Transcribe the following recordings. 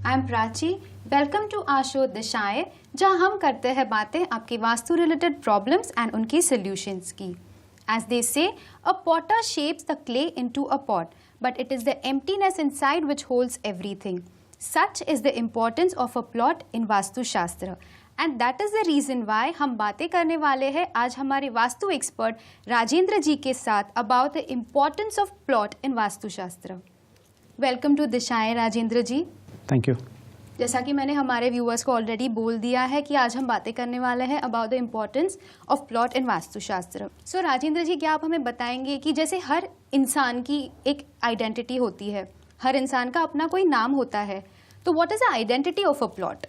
I am Prachi. Welcome to our show Dishayen, जहां हम करते हैं बातें आपकी वास्तु रिलेटेड प्रॉब्लम्स एंड उनकी सॉल्यूशंस की। As they say, a potter shapes the clay into a pot, but it is the emptiness inside which holds everything. Such is the importance of a plot in vastu shastra, and that is the reason why हम बातें करने वाले हैं आज हमारे vastu expert Rajendra ji के साथ about the importance of plot in vastu shastra. Welcome to दिशाएं राजेंद्र जी। Thank you. जैसा कि मैंने हमारे व्यूअर्स को ऑलरेडी बोल दिया है कि आज हम बातें करने वाले हैं about the importance of plot in Vastushastra. So Rajendra ji, क्या आप हमें बताएंगे कि जैसे हर इंसान की एक आइडेंटिटी होती है, हर इंसान का अपना कोई नाम होता है, तो what is the identity of a plot?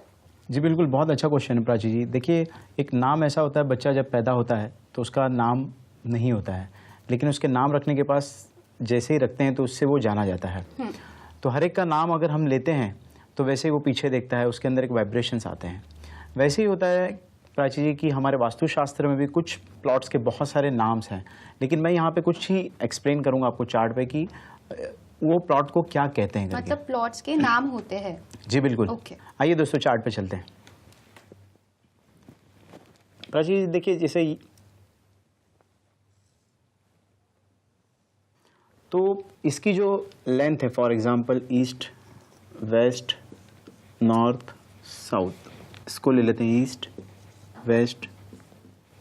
जी बिल्कुल, बहुत अच्छा क्वेश्चन है प्राची जी। देखिए, एक नाम ऐसा होता है, बच्चा जब पैदा होता है तो उसका नाम नहीं होता है, लेकिन उसके नाम रखने के पास जैसे ही रखते हैं तो उससे वो जाना जाता है। तो हर एक का नाम अगर हम लेते हैं तो वैसे ही वो पीछे देखता है, उसके अंदर एक वाइब्रेशंस आते हैं। वैसे ही होता है प्राची जी कि हमारे वास्तुशास्त्र में भी कुछ प्लॉट्स के बहुत सारे नाम्स हैं, लेकिन मैं यहाँ पे कुछ ही एक्सप्लेन करूँगा आपको चार्ट पे कि वो प्लॉट को क्या कहते हैं। मतलब प्लॉट्स के नाम होते हैं? जी बिल्कुल। ओके, आइए दोस्तों चार्ट पे चलते हैं। प्राची जी देखिए, जैसे तो इसकी जो लेंथ है, for example east, west, north, south, इसको ले लेते हैं east, west,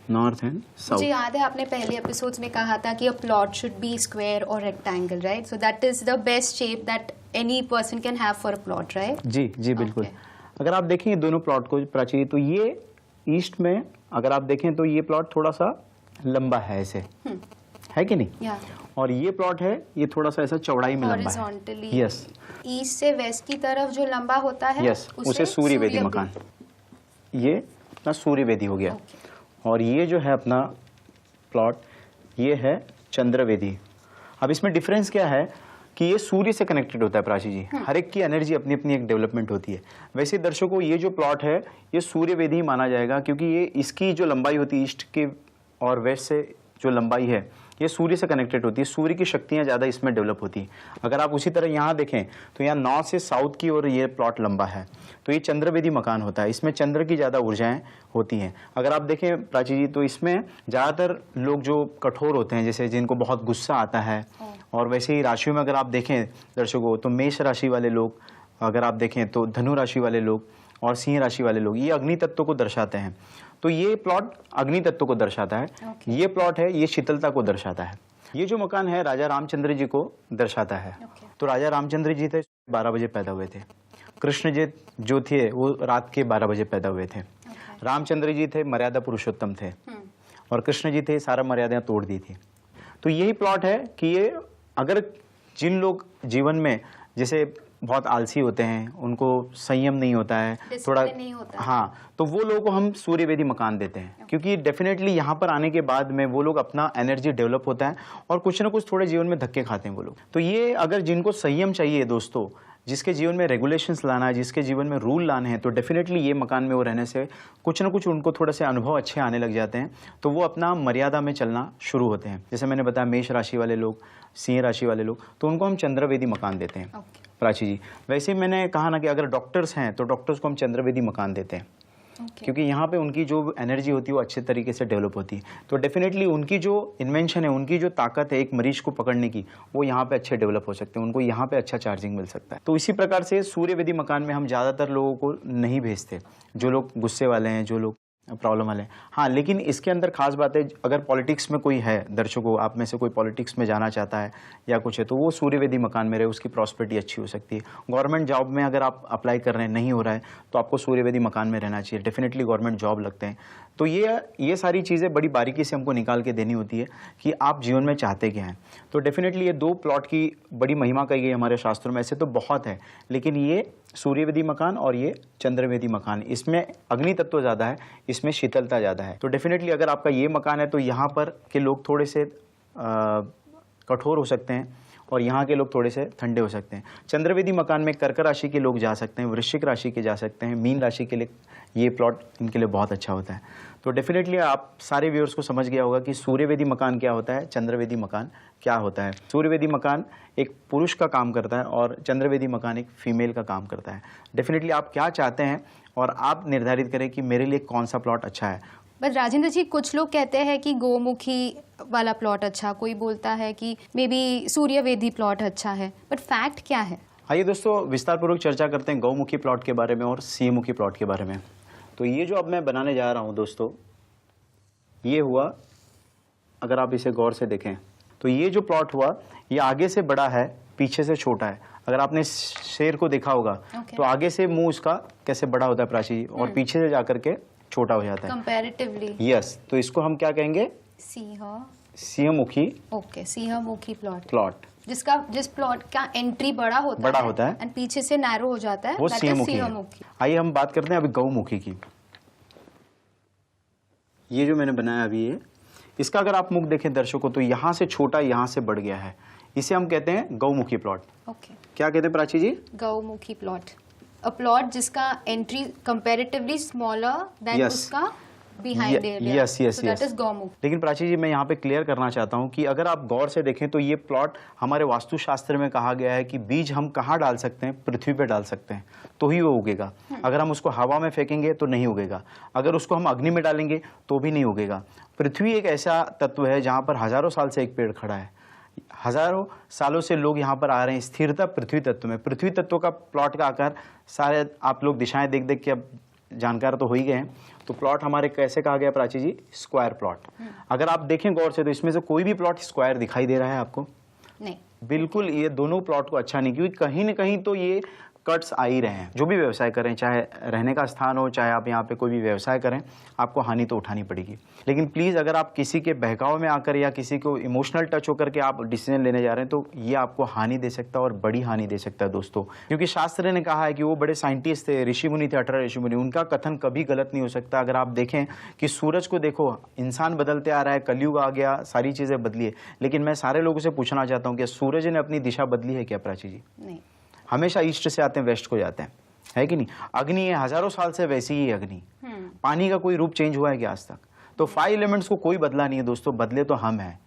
north and south. मुझे याद है आपने पहले एपिसोड्स में कहा था कि a plot should be square और rectangle, right? So that is the best shape that any person can have for a plot, right? जी जी बिल्कुल। अगर आप देखें दोनों प्लॉट को प्राची, तो ये ईस्ट में अगर आप देखें तो ये प्लॉट थोड़ा सा लंबा है, ऐसे है कि नहीं? और ये प्लॉट है, ये थोड़ा सा ऐसा चौड़ाई में लंबा है। यस। ईस्ट से वेस्ट की तरफ जो लंबा होता है, यस, उसे सूर्य वेदी मकान, ये अपना सूर्य वेदी हो गया। और ये जो है अपना प्लॉट, ये है चंद्र वेदी। अब इसमें डिफरेंस क्या है कि ये सूर्य से कनेक्टेड होता है प्राची जी। हर एक की एनर्जी अपनी अपनी एक डेवलपमेंट होती है। वैसे दर्शकों, ये जो प्लॉट है ये सूर्य वेदी ही माना जाएगा, क्योंकि ये इसकी जो लंबाई होती है ईस्ट के और वेस्ट से जो लंबाई है ये सूर्य से कनेक्टेड होती है। सूर्य की शक्तियां ज़्यादा इसमें डेवलप होती हैं। अगर आप उसी तरह यहाँ देखें तो यहाँ नॉर्थ से साउथ की ओर ये प्लॉट लंबा है, तो ये चंद्रवेदी मकान होता है। इसमें चंद्र की ज़्यादा ऊर्जाएं होती हैं। अगर आप देखें प्राची जी, तो इसमें ज़्यादातर लोग जो कठोर होते हैं, जैसे जिनको बहुत गुस्सा आता है, और वैसे ही राशियों में अगर आप देखें दर्शकों, तो मेष राशि वाले लोग, अगर आप देखें तो धनु राशि वाले लोग और सिंह राशि वाले लोग, ये अग्नि तत्व को दर्शाते हैं। तो ये प्लॉट अग्नि तत्व को दर्शाता है। ये प्लॉट है, ये शीतलता को दर्शाता है। ये जो मकान है राजा रामचंद्र जी को दर्शाता है। तो राजा रामचंद्र जी थे 12 बजे पैदा हुए थे। कृष्ण जी जो थे वो रात के 12 बजे पैदा हुए थे। रामचंद्र जी थे मर्यादा पुरुषोत्तम थे, और कृष्ण जी थे सारा मर्यादाएं तोड़ दी थी। तो यही प्लॉट है कि ये अगर जिन लोग जीवन में जैसे बहुत आलसी होते हैं, उनको संयम नहीं होता है, थोड़ा नहीं होता है। हाँ, तो वो लोगों को हम सूर्यवेदी मकान देते हैं, क्योंकि डेफिनेटली यहाँ पर आने के बाद में वो लोग अपना एनर्जी डेवलप होता है और कुछ ना कुछ थोड़े जीवन में धक्के खाते हैं वो लोग। तो ये अगर जिनको संयम चाहिए दोस्तों, जिसके जीवन में रेगुलेशंस लाना है, जिसके जीवन में रूल लाने हैं, तो डेफिनेटली ये मकान में वो रहने से कुछ ना कुछ उनको थोड़े से अनुभव अच्छे आने लग जाते हैं। तो वो अपना मर्यादा में चलना शुरू होते हैं। जैसे मैंने बताया मेष राशि वाले लोग, सिंह राशि वाले लोग, तो उनको हम चंद्रवेदी मकान देते हैं प्राची जी। वैसे ही मैंने कहा ना कि अगर डॉक्टर्स हैं तो डॉक्टर्स को हम चंद्रवेदी मकान देते हैं, क्योंकि यहाँ पे उनकी जो एनर्जी होती है वो अच्छे तरीके से डेवलप होती है। तो डेफिनेटली उनकी जो इन्वेंशन है, उनकी जो ताकत है एक मरीज को पकड़ने की, वो यहाँ पे अच्छे डेवलप हो सकते हैं। उनको यहाँ पे अच्छा चार्जिंग मिल सकता है। तो इसी प्रकार से सूर्यवेदी मकान में हम ज़्यादातर लोगों को नहीं भेजते, जो लोग गुस्से वाले हैं, जो लोग प्रॉब्लम वाले हैं। हाँ, लेकिन इसके अंदर खास बात है, अगर पॉलिटिक्स में कोई है दर्शकों, आप में से कोई पॉलिटिक्स में जाना चाहता है या कुछ है, तो वो सूर्यवेदी मकान में रहे, उसकी प्रॉस्पेरिटी अच्छी हो सकती है। गवर्नमेंट जॉब में अगर आप अप्लाई कर रहे हैं, नहीं हो रहा है, तो आपको सूर्यवेदी मकान में रहना चाहिए। डेफिनेटली गवर्नमेंट जॉब लगते हैं। तो ये सारी चीज़ें बड़ी बारीकी से हमको निकाल के देनी होती है कि आप जीवन में चाहते क्या हैं। तो डेफिनेटली ये 2 प्लॉट की बड़ी महिमा कही गई हमारे शास्त्रों में। ऐसे तो बहुत है, लेकिन ये सूर्यवेदी मकान और ये चंद्रवेदी मकान, इसमें अग्नि तत्व ज़्यादा है, इसमें शीतलता ज़्यादा है। तो डेफिनेटली अगर आपका ये मकान है तो यहाँ पर के लोग थोड़े से कठोर हो सकते हैं और यहाँ के लोग थोड़े से ठंडे हो सकते हैं। चंद्रवेदी मकान में कर्क राशि के लोग जा सकते हैं, वृश्चिक राशि के जा सकते हैं, मीन राशि के ये प्लॉट इनके लिए बहुत अच्छा होता है। तो डेफिनेटली आप सारे व्यूअर्स को समझ गया होगा कि सूर्यवेदी मकान क्या होता है, चंद्रवेदी मकान क्या होता है। सूर्यवेदी मकान एक पुरुष का काम करता है और चंद्रवेदी मकान एक फीमेल का काम करता है। डेफिनेटली आप क्या चाहते हैं और आप निर्धारित करें कि मेरे लिए कौन सा प्लॉट अच्छा है। बट राजेंद्र जी, कुछ लोग कहते हैं कि गौमुखी वाला प्लॉट अच्छा, कोई बोलता है कि मे बी सूर्यवेदी प्लॉट अच्छा है, बट फैक्ट क्या है? आइए दोस्तों विस्तार पूर्वक चर्चा करते हैं गौमुखी प्लॉट के बारे में और सीमुखी प्लॉट के बारे में। तो ये जो अब मैं बनाने जा रहा हूँ दोस्तों, ये हुआ, अगर आप इसे गौर से देखें तो ये जो प्लॉट हुआ ये आगे से बड़ा है, पीछे से छोटा है। अगर आपने शेर को देखा होगा तो आगे से मुंह उसका कैसे बड़ा होता है प्राची जी, और पीछे से जाकर के छोटा हो जाता है कंपैरेटिवली। यस, तो इसको हम क्या कहेंगे? सिंहमुखी। ओके, सिंहमुखी प्लॉट जिस प्लॉट का एंट्री बड़ा होता है एंड पीछे से नैरो हो जाता है, वो सिंहमुखी है। आइए हम बात करते हैं अभी गौमुखी की। ये जो मैंने बनाया अभी ये, इसका अगर आप मुख देखें दर्शकों तो यहाँ से छोटा, यहाँ से बढ़ गया है। इसे हम कहते हैं गौमुखी प्लॉट। ओके, क्या कहते हैं प्राची जी? गौमुखी प्लॉट, अ प्लॉट जिसका एंट्री कंपैरेटिवली स्मॉलर देन उसका behind area. Yes yes yes. लेकिन प्राची जी मैं यहाँ पे क्लियर करना चाहता हूँ कि अगर आप गौर से देखें तो ये प्लॉट हमारे वास्तुशास्त्र में कहा गया है कि बीज हम कहाँ डाल सकते हैं? पृथ्वी पे डाल सकते हैं तो ही वो उगेगा। अगर हम उसको हवा में फेंकेंगे तो नहीं उगेगा, अगर उसको हम अग्नि में डालेंगे तो भी नहीं उगेगा। पृथ्वी एक ऐसा तत्व है जहाँ पर हजारों साल से एक पेड़ खड़ा है, हजारों सालों से लोग यहाँ पर आ रहे हैं। स्थिरता पृथ्वी तत्व में, पृथ्वी तत्व का प्लॉट का आकार सारे आप लोग दिशाएं देख देख के अब जानकार तो हो ही गए हैं। तो प्लॉट हमारे कैसे कहा गया प्राची जी? Square plot. अगर आप देखें गौर से तो इसमें से कोई भी प्लॉट स्क्वायर दिखाई दे रहा है आपको? नहीं, बिल्कुल। ये दोनों प्लॉट को अच्छा नहीं, क्योंकि कहीं ना कहीं तो ये कट्स आ ही रहे हैं। जो भी व्यवसाय करें, चाहे रहने का स्थान हो, चाहे आप यहाँ पे कोई भी व्यवसाय करें, आपको हानि तो उठानी पड़ेगी। लेकिन प्लीज़ अगर आप किसी के बहकाव में आकर या किसी को इमोशनल टच होकर के आप डिसीजन लेने जा रहे हैं तो ये आपको हानि दे सकता है और बड़ी हानि दे सकता है दोस्तों। क्योंकि शास्त्र ने कहा है कि वो बड़े साइंटिस्ट थे, ऋषि मुनि थे, 18 ऋषि मुनि, उनका कथन कभी गलत नहीं हो सकता। अगर आप देखें कि सूरज को देखो, इंसान बदलते आ रहा है, कलयुग आ गया, सारी चीज़ें बदली है, लेकिन मैं सारे लोगों से पूछना चाहता हूँ कि सूरज ने अपनी दिशा बदली है क्या प्राची जी? नहीं, हमेशा ईस्ट से आते हैं, वेस्ट को जाते हैं, है कि नहीं? अग्नि है, हजारों साल से वैसी ही अग्नि। पानी का कोई रूप चेंज हुआ है क्या आज तक? तो 5 एलिमेंट्स को कोई बदला नहीं है दोस्तों, बदले तो हम हैं।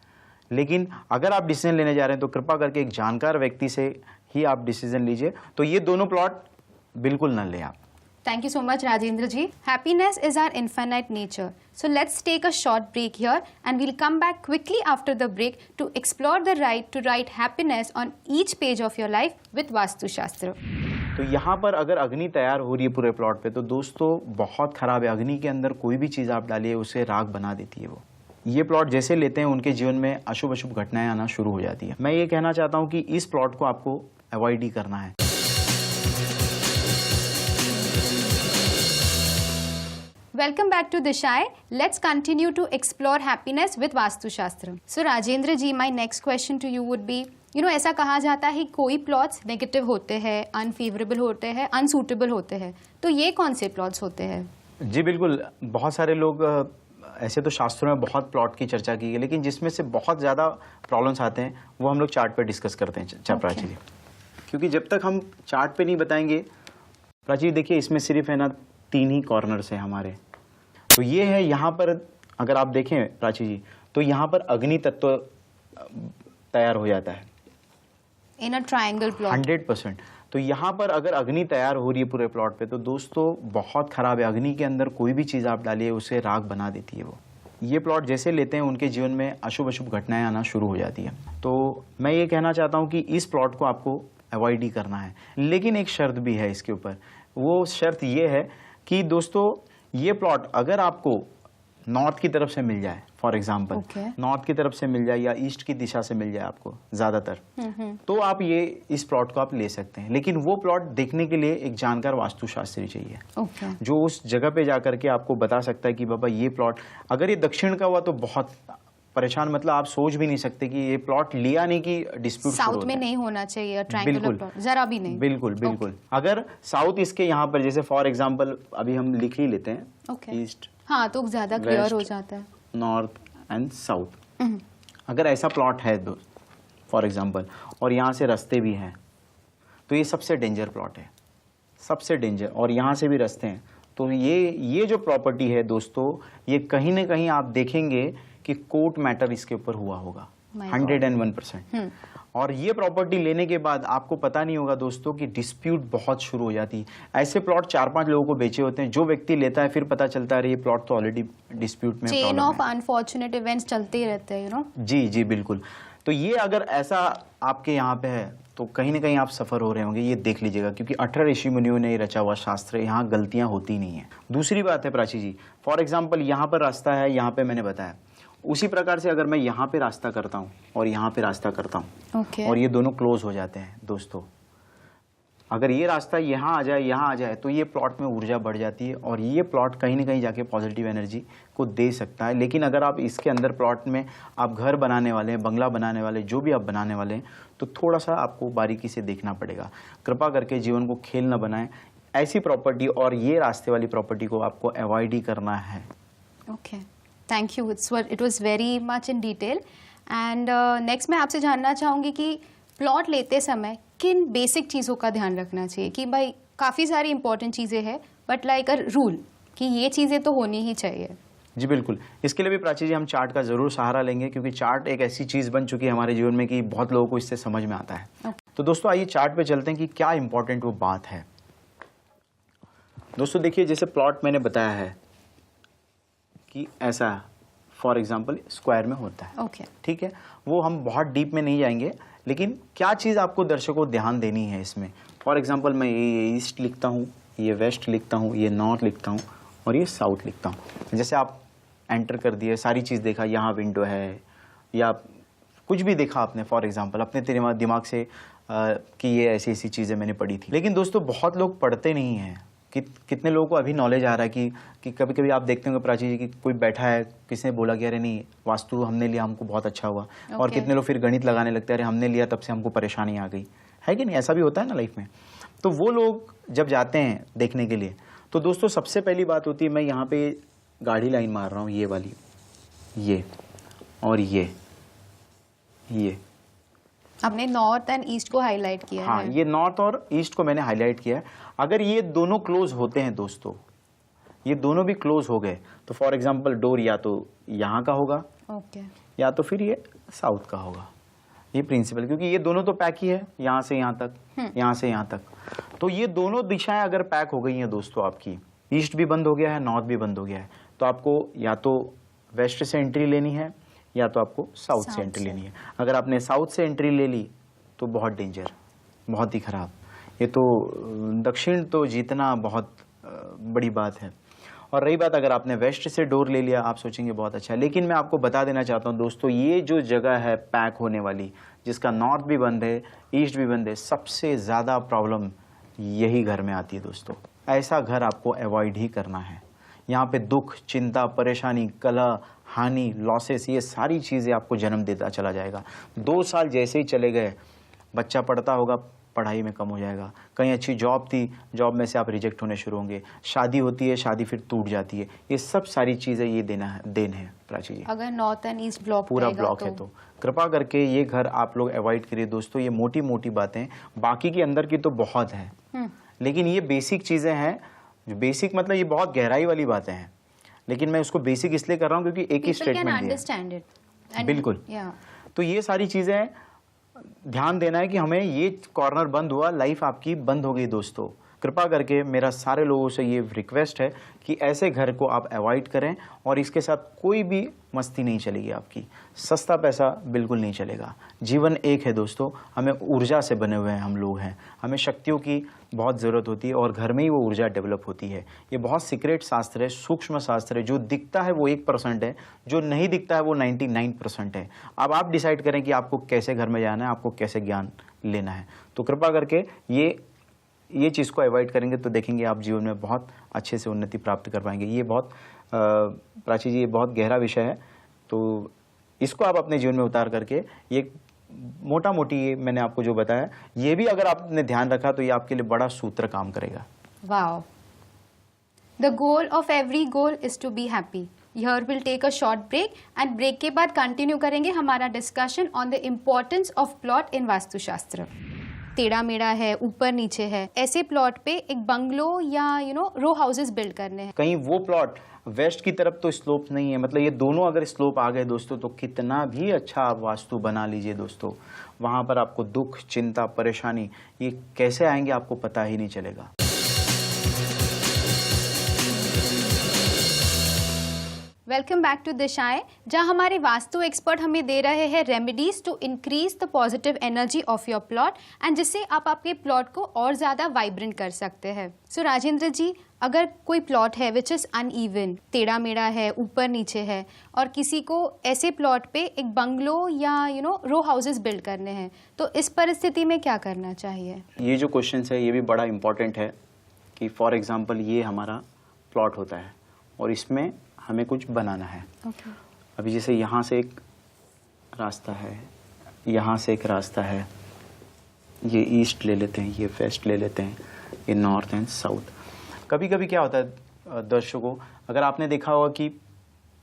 लेकिन अगर आप डिसीजन लेने जा रहे हैं तो कृपा करके एक जानकार व्यक्ति से ही आप डिसीजन लीजिए। तो ये दोनों प्लॉट बिल्कुल न लें आप। Thank you so much, Rajendra ji. Happiness is our infinite nature. So let's take a short break here and we'll come back quickly after the break to explore the right to write happiness on each page of your life with Vastu Shastra. तो यहाँ पर अगर अग्नि तैयार हो रही है पूरे प्लॉट पे तो दोस्तों बहुत खराब है। अग्नि के अंदर कोई भी चीज़ आप डालिए उसे राख बना देती है वो। ये प्लॉट जैसे लेते हैं उनके जीवन में अशुभ अशुभ घटनाएं आना शुरू हो जाती है। मैं ये कहना चाहता हूँ कि इस प्लॉट को आपको अवॉइड ही करना है। Welcome back to Dishai. Let's continue to explore happiness with Vastu Shastra. So Rajendra ji, my next question to you would be, ऐसा कहा जाता है कोई प्लॉट्स नेगेटिव होते हैं, अनफेवरेबल होते हैं, अनसूटेबल होते हैं, तो ये कौन से प्लॉट्स होते हैं? जी बिल्कुल, बहुत सारे लोग ऐसे तो शास्त्रों में बहुत प्लॉट की चर्चा की है, लेकिन जिसमें से बहुत ज़्यादा प्रॉब्लम्स आते हैं वो हम लोग चार्ट पे डिस्कस करते हैं प्राची जी। क्योंकि जब तक हम चार्ट पे नहीं बताएंगे, प्राची देखिए इसमें सिर्फ है ना 3 ही कॉर्नर्स हैं हमारे। तो ये है, यहाँ पर अगर आप देखें प्राची जी तो यहाँ पर अग्नि तत्व तैयार हो जाता है इन अ ट्रायंगल प्लॉट 100%। तो यहाँ पर अगर अग्नि तैयार हो रही है पूरे प्लॉट पे तो दोस्तों बहुत खराब है। अग्नि के अंदर कोई भी चीज़ आप डालिए उसे राख बना देती है वो। ये प्लॉट जैसे लेते हैं उनके जीवन में अशुभ अशुभ घटनाएं आना शुरू हो जाती है। तो मैं ये कहना चाहता हूँ कि इस प्लॉट को आपको अवॉइड ही करना है। लेकिन एक शर्त भी है इसके ऊपर, वो शर्त ये है कि दोस्तों ये प्लॉट अगर आपको नॉर्थ की तरफ से मिल जाए, फॉर एग्जाम्पल नॉर्थ की तरफ से मिल जाए या ईस्ट की दिशा से मिल जाए आपको ज्यादातर, तो आप ये इस प्लॉट को आप ले सकते हैं। लेकिन वो प्लॉट देखने के लिए एक जानकार वास्तुशास्त्री चाहिए जो उस जगह पे जाकर के आपको बता सकता है कि बाबा ये प्लॉट अगर ये दक्षिण का हुआ तो बहुत परेशान, मतलब आप सोच भी नहीं सकते कि ये प्लॉट लिया नहीं कि डिस्प्यूट साउथ में नहीं होना चाहिए ट्रायंगुलर प्लॉट, जरा भी नहीं। बिल्कुल बिल्कुल। अगर साउथ इसके यहाँ पर जैसे फॉर एग्जांपल अभी हम लिख ही लेते हैं ईस्ट, हाँ तो ज्यादा क्लियर हो जाता है, नॉर्थ एंड साउथ। अगर ऐसा प्लॉट है फॉर एग्जांपल और यहाँ से रास्ते भी हैं, तो ये सबसे डेंजर प्लॉट है, सबसे डेंजर। और यहाँ से भी रास्ते हैं तो ये जो प्रॉपर्टी है दोस्तों, ये कहीं ना कहीं आप देखेंगे कि कोर्ट मैटर इसके ऊपर हुआ होगा 101%। और ये प्रॉपर्टी लेने के बाद आपको पता नहीं होगा दोस्तों कि डिस्प्यूट बहुत शुरू हो जाती है। ऐसे प्लॉट 4-5 लोगों को बेचे होते हैं, जो व्यक्ति लेता है फिर पता चलता है ये प्लॉट तो ऑलरेडी डिस्प्यूट में, चेन ऑफ अनफॉर्चुनेट इवेंट्स चलते ही रहते हैं, यू नो। जी जी बिल्कुल। तो ये अगर ऐसा आपके यहाँ पे है तो कहीं ना कहीं आप सफर हो रहे होंगे, ये देख लीजिएगा, क्योंकि 18 ऋषि मुनियों ने रचा हुआ शास्त्र है, यहाँ गलतियां होती नहीं है। दूसरी बात है प्राची जी, फॉर एग्जाम्पल यहाँ पर रास्ता है, यहाँ पे मैंने बताया, उसी प्रकार से अगर मैं यहाँ पे रास्ता करता हूँ और यहाँ पे रास्ता करता हूँ और ये दोनों क्लोज हो जाते हैं दोस्तों, अगर ये रास्ता यहाँ आ जाए तो ये प्लॉट में ऊर्जा बढ़ जाती है और ये प्लॉट कहीं ना कहीं जाके पॉजिटिव एनर्जी को दे सकता है। लेकिन अगर आप इसके अंदर प्लॉट में आप घर बनाने वाले हैं, बंगला बनाने वाले, जो भी आप बनाने वाले हैं, तो थोड़ा सा आपको बारीकी से देखना पड़ेगा। कृपा करके जीवन को खेल न बनाएं। ऐसी प्रॉपर्टी और ये रास्ते वाली प्रॉपर्टी को आपको अवॉइड ही करना है। Okay, thank you, it was very much in detail. And next मैं आपसे जानना चाहूँगी कि प्लॉट लेते समय किन बेसिक चीज़ों का ध्यान रखना चाहिए, कि भाई काफ़ी सारी इंपॉर्टेंट चीज़ें हैं बट लाइक अ रूल कि ये चीज़ें तो होनी ही चाहिए। जी बिल्कुल, इसके लिए भी प्राची जी हम चार्ट का ज़रूर सहारा लेंगे, क्योंकि चार्ट एक ऐसी चीज़ बन चुकी है हमारे जीवन में कि बहुत लोगों को इससे समझ में आता है। तो दोस्तों आइए चार्ट पे चलते हैं कि क्या इंपॉर्टेंट वो बात है। दोस्तों देखिए, जैसे प्लॉट मैंने बताया है कि ऐसा फॉर एग्जाम्पल स्क्वायर में होता है, ठीक है, वो हम बहुत डीप में नहीं जाएंगे, लेकिन क्या चीज़ आपको दर्शकों को ध्यान देनी है इसमें। फॉर एग्जाम्पल मैं ये ईस्ट लिखता हूँ, ये वेस्ट लिखता हूँ, ये नॉर्थ लिखता हूँ और ये साउथ लिखता हूँ। जैसे आप एंटर कर दिए, सारी चीज़ देखा, यहाँ विंडो है या कुछ भी देखा आपने, फॉर एग्जाम्पल अपने दिमाग से कि ये ऐसी ऐसी चीज़ें मैंने पढ़ी थी। लेकिन दोस्तों बहुत लोग पढ़ते नहीं हैं। कितने लोगों को अभी नॉलेज आ रहा है कि कभी कभी आप देखते होंगे प्राची जी कि कोई बैठा है, किसने बोला कि अरे नहीं वास्तु हमने लिया, हमको बहुत अच्छा हुआ, और कितने लोग फिर गणित लगाने लगते हैं, अरे हमने लिया तब से हमको परेशानी आ गई है कि नहीं, ऐसा भी होता है ना लाइफ में। तो वो लोग जब जाते हैं देखने के लिए, तो दोस्तों सबसे पहली बात होती है, मैं यहाँ पे गाढ़ी लाइन मार रहा हूँ, ये वाली, ये और ये आपने नॉर्थ एंड ईस्ट को हाईलाइट किया है। हाँ, ये नॉर्थ और ईस्ट को मैंने हाईलाइट किया है। अगर ये दोनों क्लोज होते हैं दोस्तों, ये दोनों भी क्लोज हो गए, तो फॉर एग्जांपल डोर या तो यहाँ का होगा, या तो फिर ये साउथ का होगा। ये प्रिंसिपल, क्योंकि ये दोनों तो पैक ही है, यहाँ से यहाँ तक, यहाँ से यहाँ तक, तो ये दोनों दिशाएं अगर पैक हो गई हैं दोस्तों, आपकी ईस्ट भी बंद हो गया है, नॉर्थ भी बंद हो गया है, तो आपको या तो वेस्ट से एंट्री लेनी है या तो आपको साउथ से एंट्री लेनी है। अगर आपने साउथ से एंट्री ले ली तो बहुत डेंजर, बहुत ही खराब। ये तो दक्षिण तो जीतना बहुत बड़ी बात है। और रही बात अगर आपने वेस्ट से डोर ले लिया, आप सोचेंगे बहुत अच्छा है, लेकिन मैं आपको बता देना चाहता हूँ दोस्तों, ये जो जगह है पैक होने वाली, जिसका नॉर्थ भी बंद है, ईस्ट भी बंद है, सबसे ज़्यादा प्रॉब्लम यही घर में आती है दोस्तों। ऐसा घर आपको अवॉइड ही करना है। यहाँ पे दुख, चिंता, परेशानी, कलह, हानि, लॉसेस, ये सारी चीज़ें आपको जन्म देता चला जाएगा। 2 साल जैसे ही चले गए, बच्चा पढ़ता होगा, पढ़ाई में कम हो जाएगा। कहीं अच्छी जॉब थी, जॉब में से आप रिजेक्ट होने शुरू होंगे। शादी होती है, शादी फिर टूट जाती है। ये सब सारी चीज़ें ये देन है प्राची जी। अगर नॉर्थ एंड ईस्ट ब्लॉक पूरा ब्लॉक है तो कृपा करके ये घर आप लोग अवॉइड करिए दोस्तों। ये मोटी मोटी बातें, बाकी की अंदर की तो बहुत है, लेकिन ये बेसिक चीज़ें हैं। जो बेसिक मतलब ये बहुत गहराई वाली बातें हैं, लेकिन मैं उसको बेसिक इसलिए कर रहा हूँ क्योंकि एक ही स्टेटमेंट है। बिल्कुल। तो ये सारी चीज़ें ध्यान देना है कि हमें ये कॉर्नर बंद हुआ, लाइफ आपकी बंद हो गई दोस्तों। कृपा करके मेरा सारे लोगों से ये रिक्वेस्ट है कि ऐसे घर को आप अवॉइड करें, और इसके साथ कोई भी मस्ती नहीं चलेगी आपकी, सस्ता पैसा बिल्कुल नहीं चलेगा। जीवन एक है दोस्तों, हमें ऊर्जा से बने हुए हैं हम लोग हैं, हमें शक्तियों की बहुत ज़रूरत होती है और घर में ही वो ऊर्जा डेवलप होती है। ये बहुत सीक्रेट शास्त्र है, सूक्ष्म शास्त्र है। जो दिखता है वो 1% है, जो नहीं दिखता है वो 99% है। अब आप डिसाइड करें कि आपको कैसे घर में जाना है, आपको कैसे ज्ञान लेना है। तो कृपा करके ये चीज़ को अवॉइड करेंगे तो देखेंगे आप जीवन में बहुत अच्छे से उन्नति प्राप्त कर पाएंगे। ये बहुत प्राची जी, ये बहुत गहरा विषय है, तो इसको आप अपने जीवन में उतार करके ये मोटा मोटी ये मैंने आपको जो बताया, ये भी अगर आपने ध्यान रखा तो ये आपके लिए बड़ा सूत्र काम करेगा। Wow. The goal of every goal is to be happy. Here we'll take a short break and break के बाद कंटिन्यू करेंगे हमारा discussion on the importance of plot in vastu शास्त्र। टेढ़ा मेढ़ा है, ऊपर नीचे है, ऐसे प्लॉट पे एक बंगलो या रो हाउसेस बिल्ड करने हैं। कहीं वो प्लॉट वेस्ट की तरफ तो स्लोप नहीं है, मतलब ये दोनों अगर स्लोप आ गए दोस्तों तो कितना भी अच्छा आप वास्तु बना लीजिए दोस्तों, वहां पर आपको दुख, चिंता, परेशानी ये कैसे आएंगे आपको पता ही नहीं चलेगा। वेलकम बैक टू दिशाएं, जहां हमारे वास्तु एक्सपर्ट हमें दे रहे हैं remedies to increase the positive energy of your plot and जिससे आप आपके प्लॉट को और ज़्यादा वाइब्रेंट कर सकते हैं। सो राजेंद्र जी, अगर कोई प्लॉट है विच इज़ अनइवन, टेढ़ा मेढ़ा है, ऊपर नीचे है, और किसी को ऐसे प्लॉट पे एक बंगलो या रो हाउसेस बिल्ड करने हैं, तो इस परिस्थिति में क्या करना चाहिए? ये जो क्वेश्चन है ये भी बड़ा इंपॉर्टेंट है कि फॉर एग्जाम्पल ये हमारा प्लॉट होता है और इसमें हमें कुछ बनाना है। Okay. अभी जैसे यहाँ से एक रास्ता है, यहाँ से एक रास्ता है, ये ईस्ट ले लेते हैं, ये वेस्ट ले लेते हैं, ये नॉर्थ एंड साउथ। कभी कभी क्या होता है दर्शकों, अगर आपने देखा होगा कि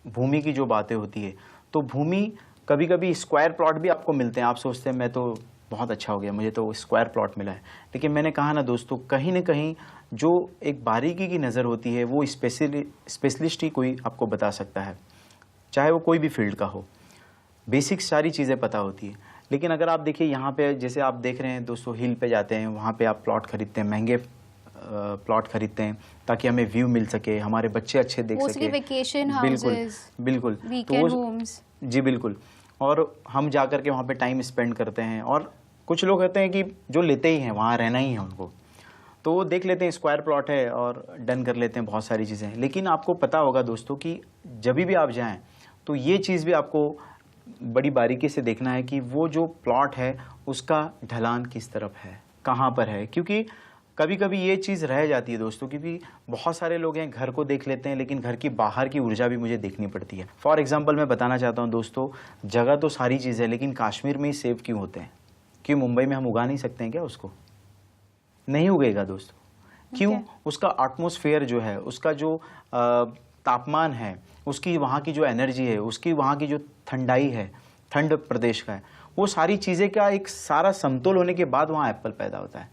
भूमि की जो बातें होती है तो भूमि कभी कभी स्क्वायर प्लॉट भी आपको मिलते हैं। आप सोचते हैं मैं तो बहुत अच्छा हो गया, मुझे तो स्क्वायर प्लॉट मिला है, लेकिन मैंने कहा ना दोस्तों, कहीं ना कहीं जो एक बारीकी की नज़र होती है वो स्पेशलिस्ट ही कोई आपको बता सकता है, चाहे वो कोई भी फील्ड का हो। बेसिक सारी चीज़ें पता होती है, लेकिन अगर आप देखिए यहाँ पे, जैसे आप देख रहे हैं दोस्तों, हिल पे जाते हैं, वहाँ पे आप प्लॉट खरीदते हैं, महंगे प्लॉट खरीदते हैं ताकि हमें व्यू मिल सके, हमारे बच्चे अच्छे देख सके। वेकेशन बिल्कुल हाउसेस, बिल्कुल, वीकेंड होम्स। जी बिल्कुल, और हम जा कर के वहाँ पे टाइम स्पेंड करते हैं। और कुछ लोग कहते हैं कि जो लेते ही हैं वहाँ रहना ही है उनको, तो वो देख लेते हैं स्क्वायर प्लॉट है और डन कर लेते हैं बहुत सारी चीज़ें। लेकिन आपको पता होगा दोस्तों कि जब भी आप जाएं तो ये चीज़ भी आपको बड़ी बारीकी से देखना है कि वो जो प्लॉट है उसका ढलान किस तरफ है, कहाँ पर है, क्योंकि कभी कभी ये चीज़ रह जाती है दोस्तों, क्योंकि बहुत सारे लोग हैं घर को देख लेते हैं लेकिन घर की बाहर की ऊर्जा भी मुझे देखनी पड़ती है। फॉर एग्जाम्पल मैं बताना चाहता हूँ दोस्तों, जगह तो सारी चीज़ है लेकिन कश्मीर में ही सेब क्यों होते हैं? क्यों मुंबई में हम उगा नहीं सकते हैं क्या उसको? नहीं उगेगा दोस्तों। क्यों? उसका एटमॉस्फेयर जो है, उसका जो तापमान है, उसकी वहाँ की जो एनर्जी है, उसकी वहाँ की जो ठंडाई है, ठंड प्रदेश का है, वो सारी चीज़ें का एक सारा समतोल होने के बाद वहाँ एप्पल पैदा होता है।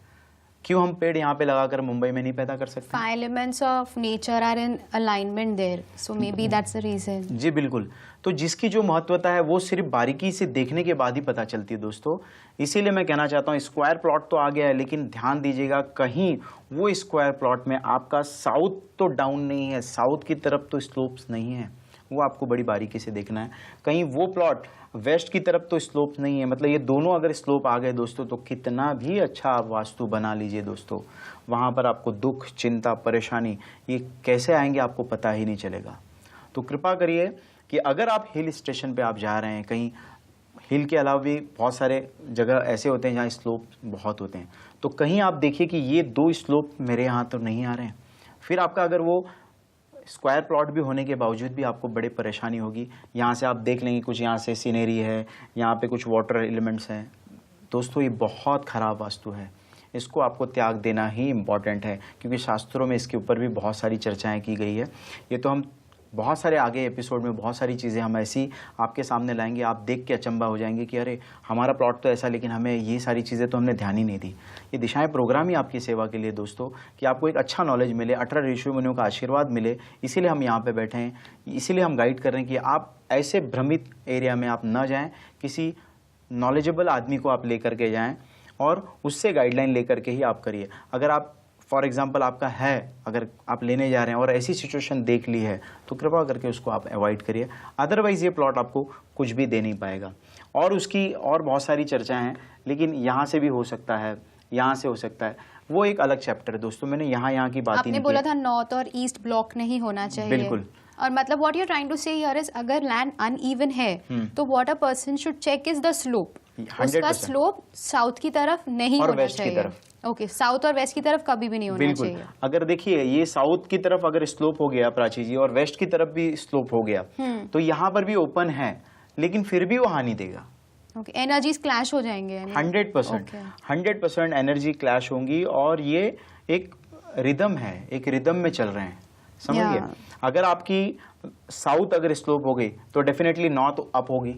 क्यों हम पेड़ यहाँ पे लगाकर मुंबई में नहीं पैदा कर सकते? 5 elements of nature are in alignment there, so maybe that's the reason. जी बिल्कुल, तो जिसकी जो महत्वता है वो सिर्फ बारीकी से देखने के बाद ही पता चलती है दोस्तों। इसीलिए मैं कहना चाहता हूँ स्क्वायर प्लॉट तो आ गया है, लेकिन ध्यान दीजिएगा कहीं वो स्क्वायर प्लॉट में आपका साउथ तो डाउन नहीं है, साउथ की तरफ तो स्लोप्स नहीं है, वो आपको बड़ी बारीकी से देखना है। कहीं वो प्लॉट वेस्ट की तरफ तो स्लोप नहीं है, मतलब ये दोनों अगर स्लोप आ गए दोस्तों तो कितना भी अच्छा आप वास्तु बना लीजिए दोस्तों, वहाँ पर आपको दुख, चिंता, परेशानी ये कैसे आएंगे आपको पता ही नहीं चलेगा। तो कृपा करिए कि अगर आप हिल स्टेशन पे आप जा रहे हैं, कहीं हिल के अलावा भी बहुत सारे जगह ऐसे होते हैं जहाँ स्लोप बहुत होते हैं, तो कहीं आप देखिए कि ये 2 स्लोप मेरे यहाँ तो नहीं आ रहे हैं, फिर आपका अगर वो स्क्वायर प्लॉट भी होने के बावजूद भी आपको बड़े परेशानी होगी। यहाँ से आप देख लेंगे कुछ यहाँ से सीनरी है, यहाँ पे कुछ वाटर एलिमेंट्स हैं, दोस्तों ये बहुत ख़राब वास्तु है, इसको आपको त्याग देना ही इम्पॉर्टेंट है, क्योंकि शास्त्रों में इसके ऊपर भी बहुत सारी चर्चाएं की गई है। ये तो हम बहुत सारे आगे एपिसोड में बहुत सारी चीज़ें हम ऐसी आपके सामने लाएंगे, आप देख के अचंभा हो जाएंगे कि अरे हमारा प्लॉट तो ऐसा, लेकिन हमें ये सारी चीज़ें तो हमने ध्यान ही नहीं दी। ये दिशाएं प्रोग्राम ही आपकी सेवा के लिए दोस्तों, कि आपको एक अच्छा नॉलेज मिले, 18 ऋषि मुनियों का आशीर्वाद मिले, इसीलिए हम यहाँ पे बैठे हैं, इसीलिए हम गाइड कर रहे हैं कि आप ऐसे भ्रमित एरिया में आप न जाएँ, किसी नॉलेजेबल आदमी को आप लेकर के जाएँ और उससे गाइडलाइन लेकर के ही आप करिए। अगर आप फॉर एग्जाम्पल आपका है, अगर आप लेने जा रहे हैं और ऐसी सिचुएशन देख ली है तो कृपा करके उसको आप अवॉइड करिए, अदरवाइज़ ये प्लॉट आपको कुछ भी दे नहीं पाएगा। और उसकी और बहुत सारी चर्चाएं हैं, लेकिन यहाँ से भी हो सकता है, यहाँ से हो सकता है, वो एक अलग चैप्टर है दोस्तों। मैंने यहाँ की बात आपने बोला था नॉर्थ और ईस्ट ब्लॉक नहीं होना चाहिए। बिल्कुल, और मतलब what you are trying to say here is अगर लैंड अनइवन है तो what a person should check is the slope, उसका स्लोप साउथ की तरफ नहीं होना चाहिए। ओके, साउथ और वेस्ट की तरफ कभी भी नहीं होना चाहिए। अगर देखिए ये साउथ की तरफ अगर स्लोप हो गया प्राची जी, और वेस्ट की तरफ भी स्लोप हो गया, तो यहाँ पर भी ओपन है लेकिन फिर भी वो हानि देगा। ओके, एनर्जीज क्लैश हो जाएंगे। 100% एनर्जी क्लैश होंगी, और ये एक रिदम है, एक रिदम में चल रहे हैं, समझिए। Yeah. अगर आपकी साउथ अगर स्लोप हो गई तो डेफिनेटली नॉर्थ अप होगी।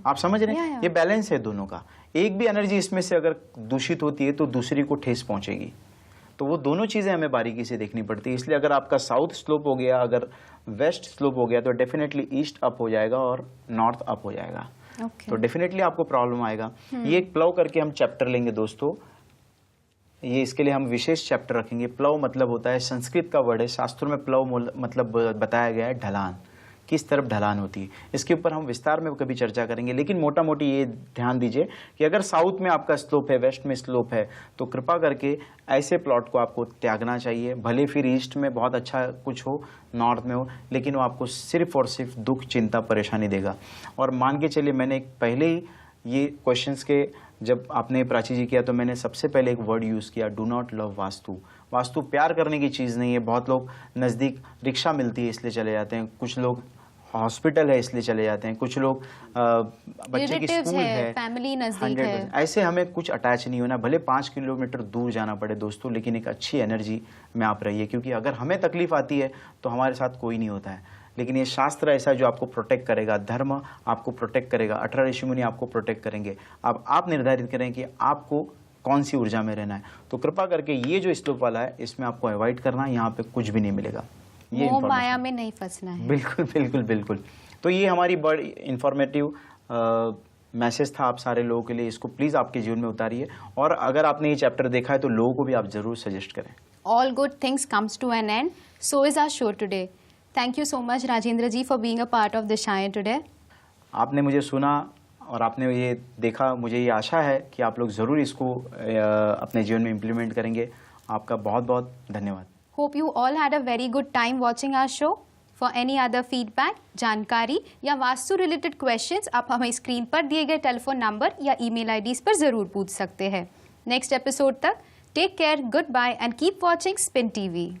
आप समझ रहे हैं? Yeah, yeah. ये बैलेंस है दोनों का। एक भी एनर्जी इसमें से अगर दूषित होती है तो दूसरी को ठेस पहुंचेगी। तो वो दोनों चीजें हमें बारीकी से देखनी पड़ती है। इसलिए अगर आपका साउथ स्लोप हो गया, अगर वेस्ट स्लोप हो गया, तो डेफिनेटली ईस्ट अप हो जाएगा और नॉर्थ अप हो जाएगा। Okay. तो डेफिनेटली आपको प्रॉब्लम आएगा। ये एक प्लव करके हम चैप्टर लेंगे दोस्तों। ये इसके लिए हम विशेष चैप्टर रखेंगे। प्लव मतलब होता है, संस्कृत का वर्ड है, शास्त्रों में प्लव मतलब बताया गया है ढलान, किस तरफ ढलान होती है। इसके ऊपर हम विस्तार में कभी चर्चा करेंगे, लेकिन मोटा मोटी ये ध्यान दीजिए कि अगर साउथ में आपका स्लोप है, वेस्ट में स्लोप है, तो कृपा करके ऐसे प्लॉट को आपको त्यागना चाहिए। भले फिर ईस्ट में बहुत अच्छा कुछ हो, नॉर्थ में हो, लेकिन वो आपको सिर्फ और सिर्फ दुख, चिंता, परेशानी देगा। और मान के चलिए, मैंने पहले ही ये क्वेश्चंस के जब आपने प्राची जी किया तो मैंने सबसे पहले एक वर्ड यूज़ किया, do not love vastu. Vastu प्यार करने की चीज़ नहीं है। बहुत लोग नज़दीक रिक्शा मिलती है इसलिए चले जाते हैं, कुछ लोग हॉस्पिटल है इसलिए चले जाते हैं, कुछ लोग बच्चे की स्कूल है, फैमिली नजदीक है। ऐसे हमें कुछ अटैच नहीं होना। भले 5 किलोमीटर दूर जाना पड़े दोस्तों, लेकिन एक अच्छी एनर्जी में आप रहिए, क्योंकि अगर हमें तकलीफ आती है तो हमारे साथ कोई नहीं होता है। लेकिन ये शास्त्र ऐसा जो आपको प्रोटेक्ट करेगा, धर्म आपको प्रोटेक्ट करेगा, 18 ऋषि मुनि आपको प्रोटेक्ट करेंगे। अब आप निर्धारित करें कि आपको कौन सी ऊर्जा में रहना है। तो कृपा करके ये जो स्लोप वाला है इसमें आपको अवॉइड करना है, यहाँ पे कुछ भी नहीं मिलेगा। ये मोह माया में नहीं फंसना है। बिल्कुल बिल्कुल बिल्कुल। तो ये हमारी बड़ी इंफॉर्मेटिव मैसेज था आप सारे लोगों के लिए। इसको प्लीज आपके जीवन में उतारिए, और अगर आपने ये चैप्टर देखा है तो लोगों को भी आप जरूर सजेस्ट करें। All good things comes to an end. So is our show today. Thank you so much, Rajendra ji, for being a part of Dishayan today. आपने मुझे सुना और आपने ये देखा, मुझे ये आशा है कि आप लोग ज़रूर इसको अपने जीवन में इम्प्लीमेंट करेंगे। आपका बहुत बहुत धन्यवाद। Hope you all had a very good time watching our show. For any other feedback, जानकारी या वास्तु रिलेटेड क्वेश्चंस आप हमें स्क्रीन पर दिए गए टेलीफोन नंबर या ईमेल आईडीज पर जरूर पूछ सकते हैं। नेक्स्ट एपिसोड तक take care, goodbye and keep watching Spin TV.